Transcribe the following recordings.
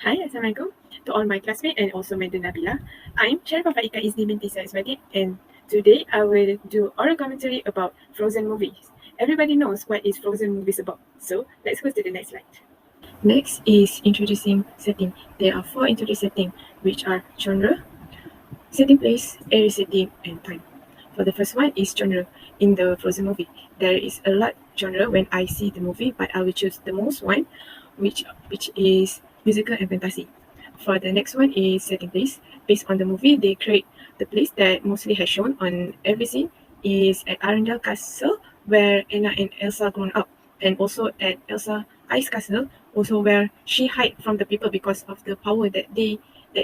Hi, Assalamualaikum to all my classmates and also Madam Nabila. I'm Sharifah faiqah Izni binti Said, and today I will do oral commentary about Frozen movies. Everybody knows what is Frozen movies about, so let's go to the next slide. Next is introducing setting. There are four introducing settings, which are genre, setting place, area setting, and time. For the first one is genre. In the Frozen movie, there is a lot genre when I see the movie, but I will choose the most one, which is musical and fantasy. For the next one is setting place. Based on the movie, they create the place that mostly has shown on every scene is at Arendelle Castle, where Anna and Elsa grown up, and also at Elsa Ice Castle, also where she hide from the people because of the power that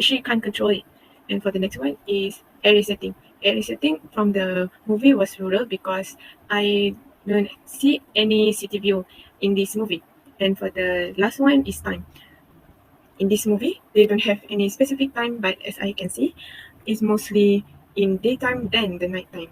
she can't control it. And for the next one is area setting. Area setting from the movie was rural because I don't see any city view in this movie. And for the last one is time. In this movie, they don't have any specific time, but as I can see, it's mostly in daytime than the nighttime.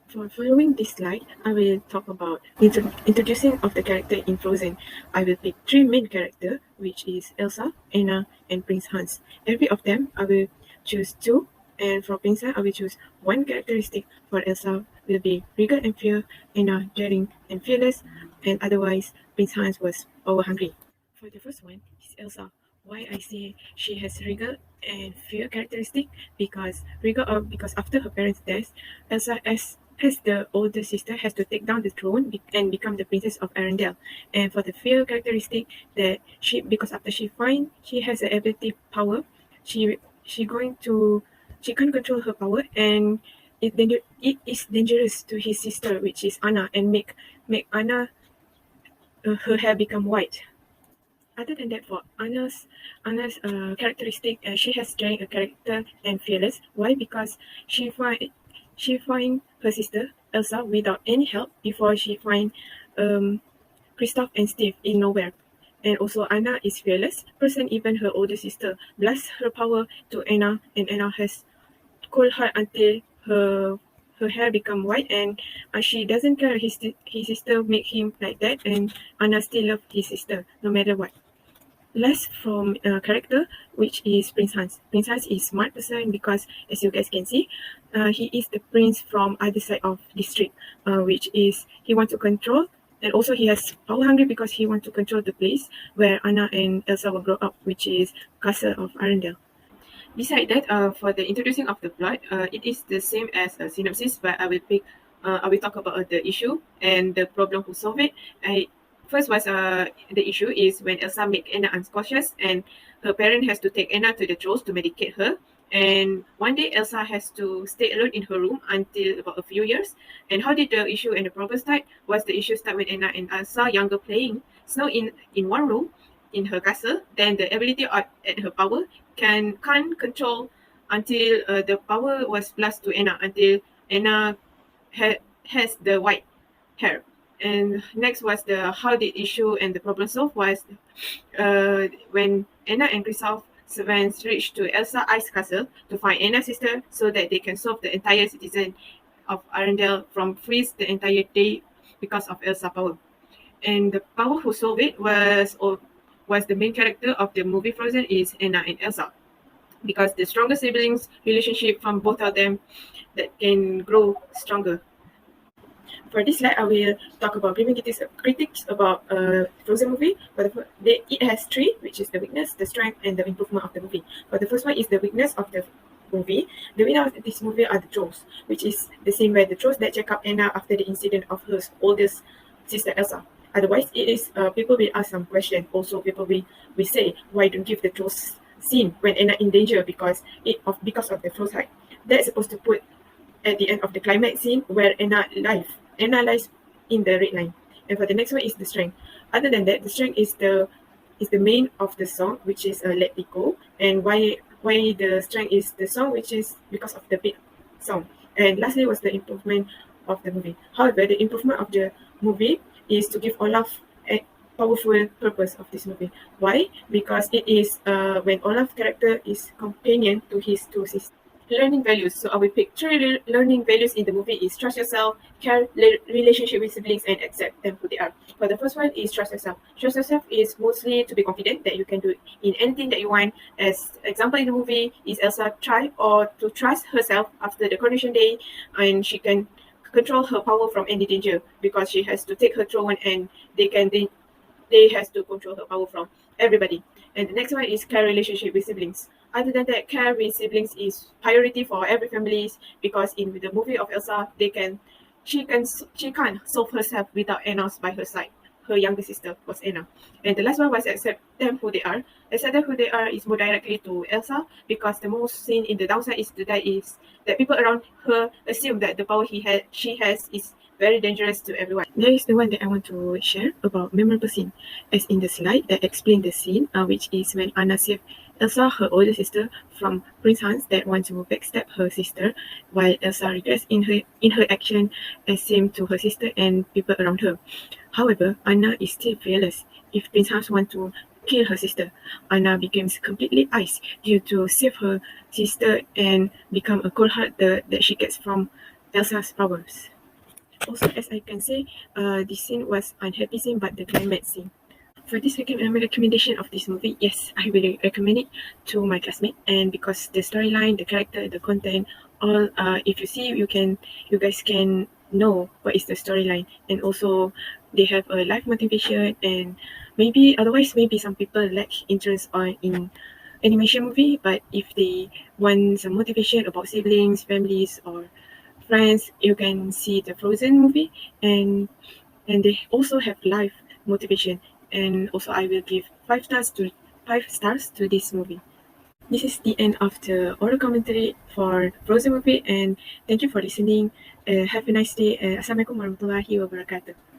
For following this slide, I will talk about introducing of the character in Frozen. I will pick three main characters, which is Elsa, Anna, and Prince Hans. Every of them, I will choose two, and for Prince Hans, I will choose one characteristic. For Elsa, will be rigor and fear, Anna daring and fearless, and otherwise, Prince Hans was power hungry. For the first one is Elsa. Why I say she has rigor and fear characteristic because after her parents' death, Elsa as the older sister has to take down the throne and become the princess of Arendelle. And for the fear characteristic that because after she has the ability power, she going to she can't control her power, and it is dangerous to his sister, which is Anna, and make Anna her hair become white. Other than that, for Anna's characteristic, she has strength, a character, and fearless. Why? Because she find her sister Elsa without any help before she find Kristoff and Steve in nowhere. And also Anna is fearless person. Even her older sister blast her power to Anna, and Anna has cold heart until her hair become white, and she doesn't care his sister make him like that, and Anna still love his sister no matter what. Less from character, which is Prince Hans. Prince Hans is smart person because, as you guys can see, he is the prince from other side of district, which is he want to control, and also he has power hungry because he want to control the place where Anna and Elsa will grow up, which is Castle of Arendelle. Beside that, for the introducing of the plot, it is the same as a synopsis, but I will talk about the issue and the problem who solve it. First was the issue is when Elsa make Anna unconscious, and her parent has to take Anna to the trolls to medicate her. And one day Elsa has to stay alone in her room until about a few years. And how did the issue and the problem start? Was the issue start when Anna and Elsa younger playing snow in one room in her castle? Then the ability at her power can't control until the power was blast to Anna until Anna has the white hair. And next was the how did issue and the problem solved was when Anna and Kristoff servants reached to Elsa Ice Castle to find Anna's sister so that they can solve the entire citizen of Arendelle from freeze the entire day because of Elsa power. And the power who solved it was the main character of the movie Frozen is Anna and Elsa, because the stronger siblings relationship from both of them that can grow stronger. For this slide, I will talk about giving critics about Frozen movie. It has three, which is the weakness, the strength, and the improvement of the movie. But the first one is the weakness of the movie. The weakness of this movie are the trolls, which is the same way the trolls that check up Anna after the incident of her oldest sister Elsa. Otherwise, it is people will ask some question. Also, people will say, why don't give the trolls scene when Anna in danger because of the trolls height. That's supposed to put at the end of the climax scene where Anna lies in the red line. And for the next one is the strength. Other than that, the strength is the main of the song, which is Let It Go. And why the strength is the song, which is because of the beat song. And lastly was the improvement of the movie. However, the improvement of the movie is to give Olaf a powerful purpose of this movie. Why? Because it is when Olaf character is companion to his two sisters. Learning values. So I will pick three learning values in the movie is trust yourself, care, relationship with siblings, and accept them who they are. For the first one is trust yourself. Trust yourself is mostly to be confident that you can do in anything that you want. As example in the movie is Elsa try or to trust herself after the coronation day, and she can control her power from any danger because she has to take her throne and they has to control her power from everybody. And the next one is care relationship with siblings. Other than that, care with siblings is priority for every families because in the movie of Elsa, she can't solve herself without Anna by her side. Her younger sister was Anna. And the last one was accept them who they are. Accept them who they are is more directly to Elsa because the most seen in the downside is that people around her assume that the power she has is very dangerous to everyone. There is the one that I want to share about memorable scene, as in the slide that explain the scene, which is when Anna saved Elsa, her older sister, from Prince Hans that want to backstab her sister, while Elsa regrets in her action as same to her sister and people around her. However, Anna is still fearless. If Prince Hans want to kill her sister, Anna becomes completely ice due to save her sister and become a cold heart that she gets from Elsa's powers. Also, as I can say, this scene was unhappy scene, but the climax scene. For this recommendation of this movie, yes, I will recommend it to my classmate. And because the storyline, the character, the content, all, if you see, you guys can know what is the storyline, and also they have a life motivation. And maybe otherwise, maybe some people lack interest on in animation movie, but if they want some motivation about siblings, families, or friends, you can see the Frozen movie, and they also have life motivation. And also, I will give 5 stars to this movie. This is the end of the oral commentary for Frozen movie, and thank you for listening. Have a nice day. Assalamualaikum warahmatullahi wabarakatuh.